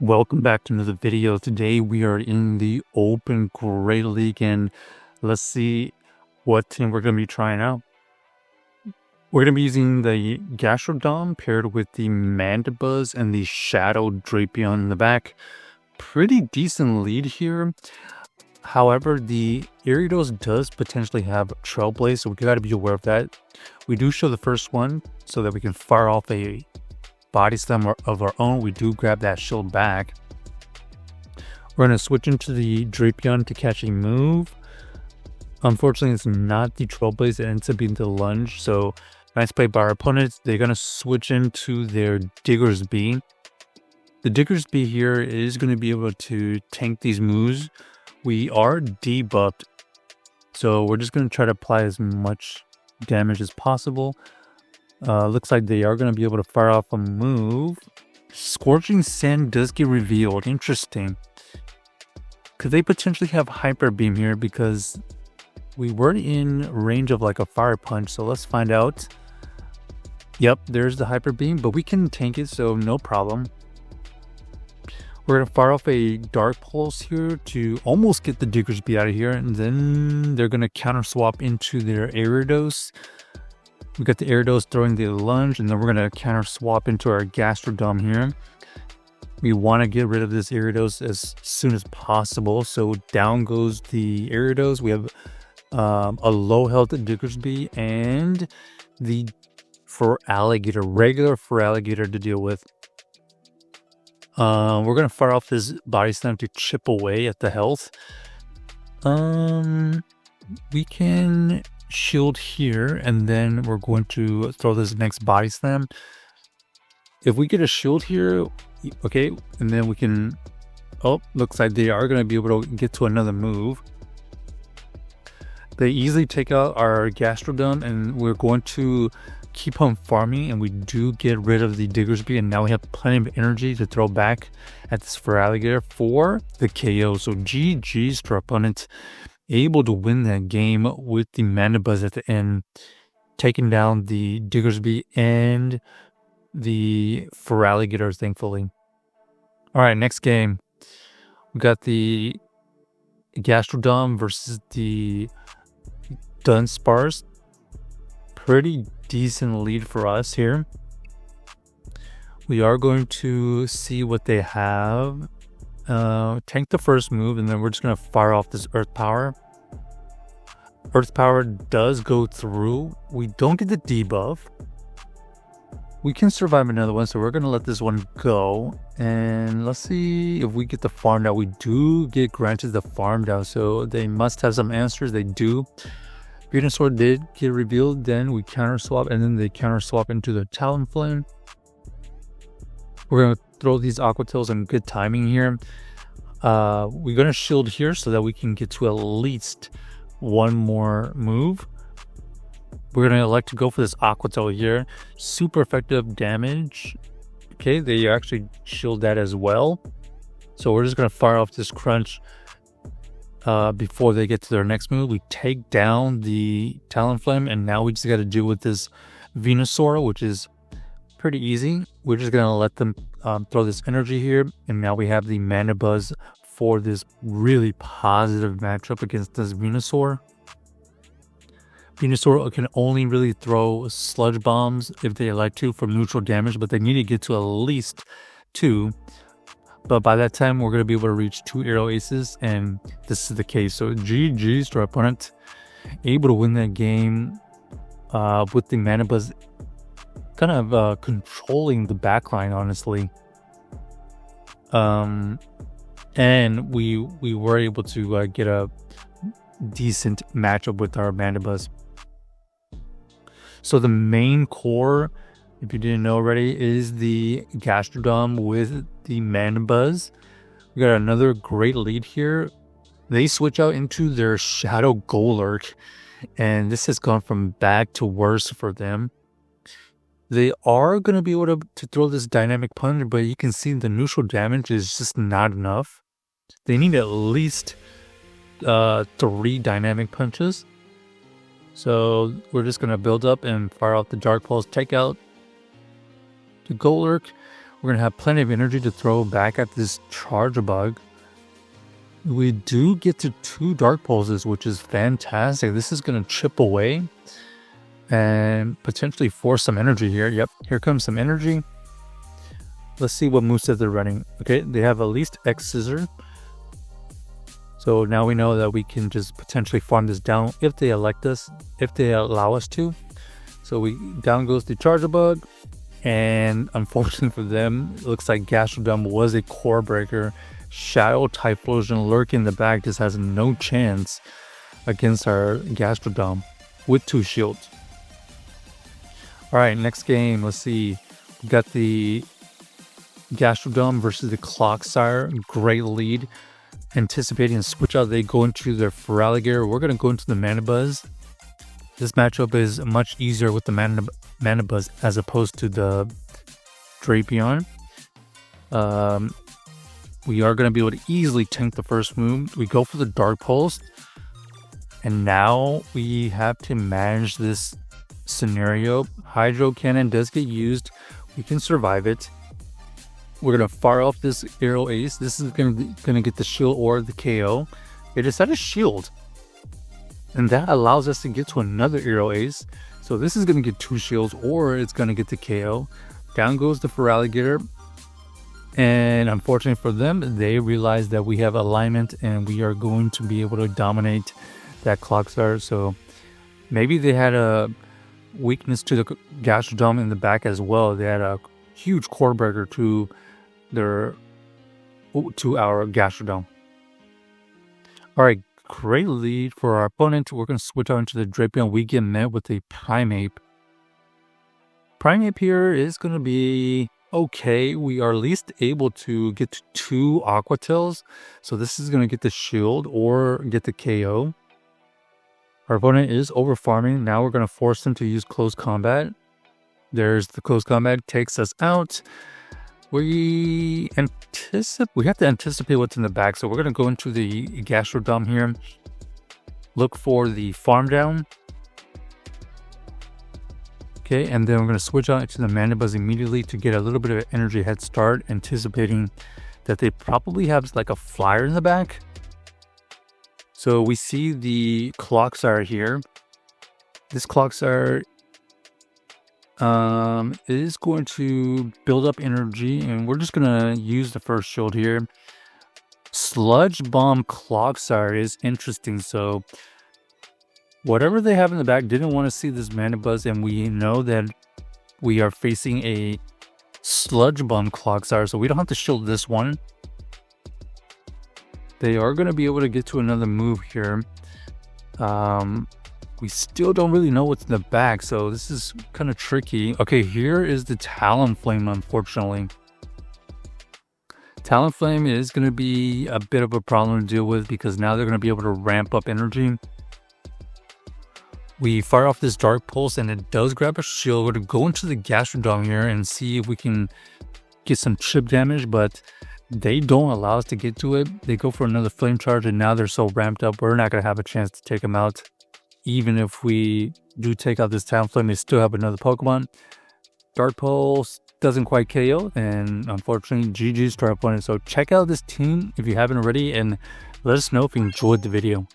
Welcome back to another video. Today we are in the Open Great League and let's see what team we're going to be trying out. We're going to be using the Gastrodon paired with the Mandibuzz and the Shadow Drapion in the back. Pretty decent lead here. However, the Gyarados does potentially have Trailblaze, so we got to be aware of that. We do show the first one so that we can fire off a Body Slam of our own. We do grab that shield back. We're going to switch into the Drapion to catch a move. Unfortunately, it's not the Trailblaze. It ends up being the Lunge. So, nice play by our opponents. They're going to switch into their Digger's Bee. The Digger's Bee here is going to be able to tank these moves. We are debuffed, so we're just going to try to apply as much damage as possible. Looks like they are going to be able to fire off a move. Scorching Sand does get revealed. Interesting. Could they potentially have Hyper Beam here? Because we were in range of like a Fire Punch. So let's find out. Yep, there's the Hyper Beam. But we can tank it, so no problem. We're going to fire off a Dark Pulse here to almost get the Digger's Bee out of here. And then they're going to counter swap into their Gyarados. We got the Gyarados throwing the Lunge, and then we're going to counter swap into our Gastrodon here. We want to get rid of this Gyarados as soon as possible. So down goes the Gyarados. We have a low health Digger's Bee and the regular Feraligatr to deal with. We're going to fire off this Body Slam to chip away at the health. We can shield here, and then we're going to throw this next Body Slam. If we get a shield here, okay, and then we can, looks like they are going to be able to get to another move. They easily take out our Gastrodon, and we're going to keep on farming, and we do get rid of the Digger's Bee, and now we have plenty of energy to throw back at this Feraligatr for the KO. So GG's to our opponent. Able to win that game with the Mandibuzz at the end, taking down the Digger's Bee and the Feraligatr, thankfully. All right, next game. We got the Gastrodon versus the Dunsparce. Pretty decent lead for us here. We are going to see what they have. Tank the first move, and then we're just going to fire off this Earth Power. Earth Power does go through. We don't get the debuff. We can survive another one, so we're going to let this one go. And let's see if we get the farm down. We do get granted the farm down, so they must have some answers. They do. Venusaur did get revealed. Then we counter swap, and then they counter swap into the Talonflame. We're going to throw these Aqua Tails in good timing here. We're going to shield here so that we can get to at least one more move. We're going to elect to go for this Aqua Tail here. Super effective damage. Okay, they actually shield that as well. So we're just going to fire off this Crunch before they get to their next move. We take down the Talonflame, and now we just got to deal with this Venusaur, which is pretty easy. We're just going to let them throw this energy here, and now we have the Mandibuzz for this really positive matchup against this Venusaur. Venusaur can only really throw Sludge Bombs if they like to for neutral damage, but they need to get to at least 2. But by that time, we're going to be able to reach 2 Aerial Aces, and this is the case. So GG's to our opponent. Able to win that game with the Mandibuzz kind of controlling the backline, honestly. And we were able to get a decent matchup with our Mandibuzz. So the main core, if you didn't know already, is the Gastrodon with the Mandibuzz. We got another great lead here. They switch out into their Shadow Golurk, and this has gone from bad to worse for them. They are going to be able to throw this Dynamic Punch, but you can see the neutral damage is just not enough. They need at least 3 Dynamic Punches. So we're just going to build up and fire out the Dark Pulse, take out the Golurk. We're going to have plenty of energy to throw back at this Charge Bug. We do get to 2 Dark Pulses, which is fantastic. This is going to chip away and potentially force some energy here. Yep, here comes some energy. Let's see what moveset they're running. Okay, they have at least X Scissor. So now we know that we can just potentially farm this down if they elect us, if they allow us to. So down goes the Charge Bug. And unfortunately for them, it looks like Gastrodon was a core breaker. Shadow Typhlosion lurking in the back just has no chance against our Gastrodon with 2 shields. Alright, next game, let's see. We got the Gastrodon versus the Clocksire. Great lead. Anticipating a switch out, they go into their Feraligatr. We're going to go into the Mandibuzz. This matchup is much easier with the Mandibuzz as opposed to the Drapion. We are going to be able to easily tank the first move. We go for the Dark Pulse. And now we have to manage this scenario. Hydro Cannon does get used. We can survive it. We're going to fire off this Aero Ace. This is going to get the shield or the KO. It is at a shield. And that allows us to get to another Aero Ace. So this is going to get 2 shields or it's going to get the KO. Down goes the Feraligatr. And unfortunately for them, they realize that we have alignment and we are going to be able to dominate that Clocksire. So maybe they had a weakness to the Gastrodon in the back as well. They had a huge core breaker to our Gastrodon. Alright, great lead for our opponent. We're going to switch on to the Drapion. We get met with a Primeape. Primeape here is going to be okay. We are at least able to get to 2 Aqua Tails. So this is going to get the shield or get the KO. Our opponent is over farming. Now we're going to force them to use close combat. There's the close combat, takes us out. We have to anticipate what's in the back. So we're going to go into the Gastrodon here. Look for the farm down. Okay, and then we're going to switch out to the Mandibuzz immediately to get a little bit of an energy head start, anticipating that they probably have like a flyer in the back. So we see the Clocksire here. This Clocksire is going to build up energy, and we're just going to use the first shield here. Sludge Bomb Clocksire is interesting. So whatever they have in the back didn't want to see this Mandibuzz, and we know that we are facing a Sludge Bomb Clocksire, so we don't have to shield this one. They are going to be able to get to another move here. We still don't really know what's in the back, so this is kind of tricky. Okay, here is the Talonflame, unfortunately. Talonflame is going to be a bit of a problem to deal with because now they're going to be able to ramp up energy. We fire off this Dark Pulse and it does grab a shield. We're going to go into the Gastrodon here and see if we can get some chip damage, but they don't allow us to get to it. They go for another Flame Charge and now they're so ramped up, we're not going to have a chance to take them out. Even if we do take out this Talonflame, they still have another Pokemon. Dark Pulse doesn't quite KO, and unfortunately, GG's to our opponent. So check out this team if you haven't already, and let us know if you enjoyed the video.